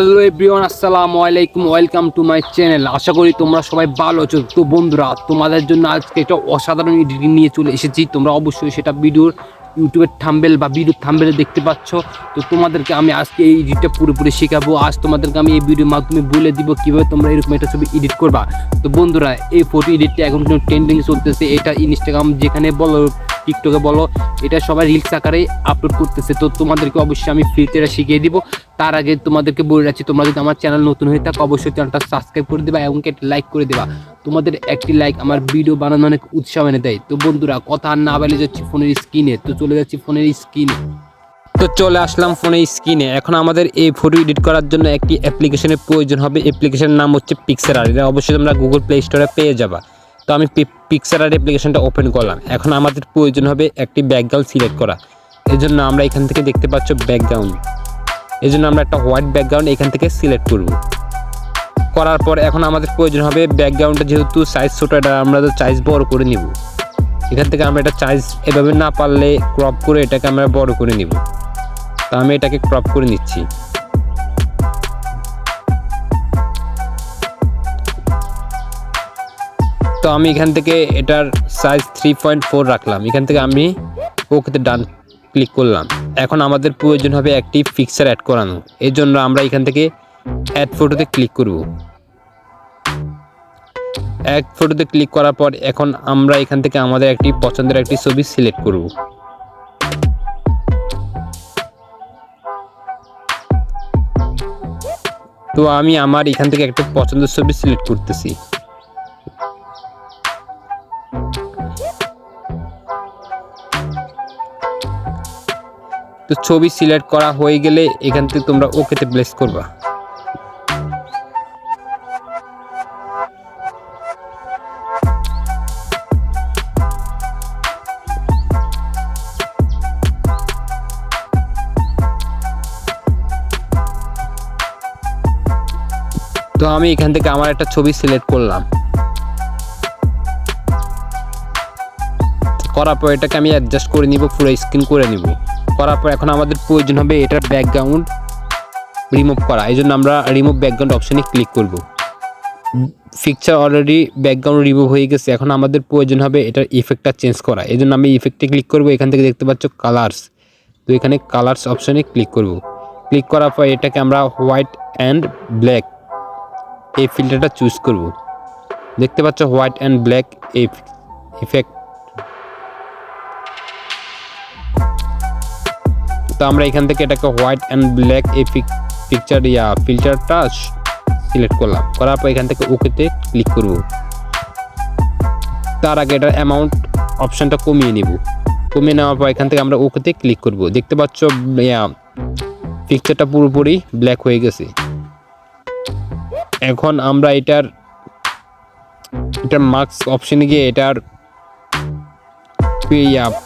Hello everyone, আসসালামু আলাইকুম। Welcome to my channel. আশা করি তোমরা সবাই ভালো আছো। তো বন্ধুরা, তোমাদের জন্য আজকে একটা অসাধারণ এডিটিং নিয়ে চলে এসেছি। তোমরা অবশ্যই সেটা ইউটিউবের থাম্বনেল বা ভিডিওর থাম্বনেলে দেখতে পাচ্ছ। তো তোমাদেরকে আমি আজকে এই এডিটটা পুরোপুরি শেখাবো। আজ তোমাদেরকে আমি এই ভিডিওর মাধ্যমে বলে দিব কীভাবে তোমরা এরকম একটা ছবি এডিট করবা। তো বন্ধুরা, এই ফটো এডিটটা এখন কিন্তু ট্রেন্ডিং চলতেছে। এটা ইনস্টাগ্রাম যেখানে বলো, টিকটকে বলো, এটা সবাই রিলস আকারে আপলোড করতেছে। তো তোমাদেরকে অবশ্যই আমি ফ্রিতে এটা শিখিয়ে দিব। তার আগে তোমাদেরকে বলে রাখছি, তোমরা যদি আমার চ্যানেল নতুন হয়ে থাকো অবশ্যই চ্যানেলটা সাবস্ক্রাইব করে দেবা এবং একটা লাইক করে দেবা। তোমাদের একটি লাইক আমার ভিডিও বানানো অনেক উৎসাহ এনে দেয়। তো বন্ধুরা, কথা আর না বলে যাচ্ছি ফোনের স্ক্রিনে। তো চলে যাচ্ছি ফোনের স্ক্রিনে। তো চলে আসলাম ফোনের স্ক্রিনে। এখন আমাদের এই ফটো এডিট করার জন্য একটি অ্যাপ্লিকেশনের প্রয়োজন হবে। অ্যাপ্লিকেশনের নাম হচ্ছে পিক্সেলার। এটা অবশ্যই তোমরা গুগল প্লে স্টোরে পেয়ে যাবা। তো আমি পিক্সেলার অ্যাপ্লিকেশনটা ওপেন করলাম। এখন আমাদের প্রয়োজন হবে একটি ব্যাকগ্রাউন্ড সিলেক্ট করা। এই জন্য আমরা এখান থেকে দেখতে পাচ্ছ ব্যাকগ্রাউন্ড। এই জন্য আমরা একটা হোয়াইট ব্যাকগ্রাউন্ড এখান থেকে সিলেক্ট করব। করার পর এখন আমাদের প্রয়োজন হবে ব্যাকগ্রাউন্ডটা, যেহেতু সাইজ ছোটো, এটা আমরা সাইজ বড় করে নিব। এখান থেকে আমরা এটা সাইজ এভাবে না পারলে ক্রপ করে এটাকে আমরা বড় করে নিব। তো আমি এটাকে ক্রপ করে নিচ্ছি। তো আমি এখান থেকে এটার সাইজ 3.4 রাখলাম। এখান থেকে আমি ওকেতে ডান ক্লিক করলাম। এখন আমাদের প্রয়োজন হবে একটি পিকচার অ্যাড করানো। এর জন্য আমরা এখান থেকে অ্যাড ফটোতে ক্লিক করব। অ্যাড ফটোতে ক্লিক করার পর এখন আমরা এখান থেকে আমাদের একটি পছন্দের একটি ছবি সিলেক্ট করব। তো আমি আমার এখান থেকে একটা পছন্দের ছবি সিলেক্ট করতেছি। তো ছবি সিলেক্ট করা হয়ে গেলে এখান থেকে তোমরা ওকেতে প্লেস করবা। তো আমি এখান থেকে আমার একটা ছবি সিলেক্ট করলাম। করার পর এটাকে আমি অ্যাডজাস্ট করে নিব, পুরো স্ক্রিন করে নিব। করার পর এখন আমাদের প্রয়োজন হবে এটার ব্যাকগ্রাউন্ড রিমুভ করা। এই জন্য আমরা রিমুভ ব্যাকগ্রাউন্ড অপশানে ক্লিক করব। পিকচার অলরেডি ব্যাকগ্রাউন্ড রিমুভ হয়ে গেছে। এখন আমাদের প্রয়োজন হবে এটার ইফেক্টটা চেঞ্জ করা। এই জন্য আমি ইফেক্টে ক্লিক করব। এখান থেকে দেখতে পাচ্ছ কালার্স। তো এখানে কালার্স অপশানে ক্লিক করব। ক্লিক করার পর এটাকে আমরা হোয়াইট অ্যান্ড ব্ল্যাক এই ফিল্টারটা চুজ করব। দেখতে পাচ্ছ হোয়াইট অ্যান্ড ব্ল্যাক এই ইফেক্ট। তো আমরা এখান থেকে এটাকে হোয়াইট অ্যান্ড ব্ল্যাক এই ফিল্টারটা সিলেক্ট করলাম। করার পর এখান থেকে ওকেতে ক্লিক করব। তার আগে এটার অ্যামাউন্ট অপশানটা কমিয়ে নিব। কমিয়ে নেওয়ার পর এখান থেকে আমরা ওকেতে ক্লিক করব। দেখতে পাচ্ছ পিকচারটা পুরোপুরি ব্ল্যাক হয়ে গেছে। এখন আমরা এটার মার্কস অপশানে গিয়ে এটার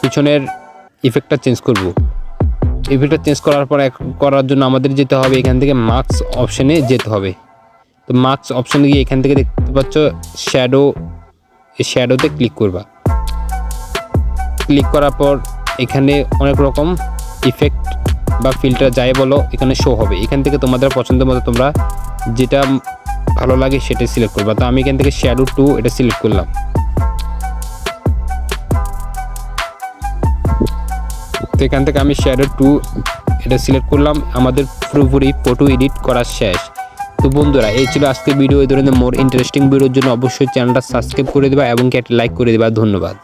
পিছনের ইফেক্টটা চেঞ্জ করব। ইফেক্টটা চেঞ্জ করার জন্য আমাদের যেতে হবে এখান থেকে মার্কস অপশানে যেতে হবে। তো মার্কস অপশানে গিয়ে এখান থেকে দেখতে পাচ্ছ শ্যাডো, এই শ্যাডোতে ক্লিক করবা। ক্লিক করার পর এখানে অনেক রকম ইফেক্ট বা ফিল্টার যাই বলো এখানে শো হবে। এখান থেকে তোমাদের পছন্দ মতো তোমরা যেটা ভালো লাগে সেটাই সিলেক্ট করবা। তো আমি এখান থেকে শ্যাডো 2 এটা সিলেক্ট করলাম। তো এখান থেকে আমি শ্যাডো 2 এটা সিলেক্ট করলাম। আমাদের পুরোপুরি ফটো এডিট করা শেষ। তো বন্ধুরা, এই ছিল আজকের ভিডিও। এই ধরনের মোর ইন্টারেস্টিং ভিডিওর জন্য অবশ্যই চ্যানেলটা সাবস্ক্রাইব করে দেবা এবং একটা লাইক করে দেবা। ধন্যবাদ।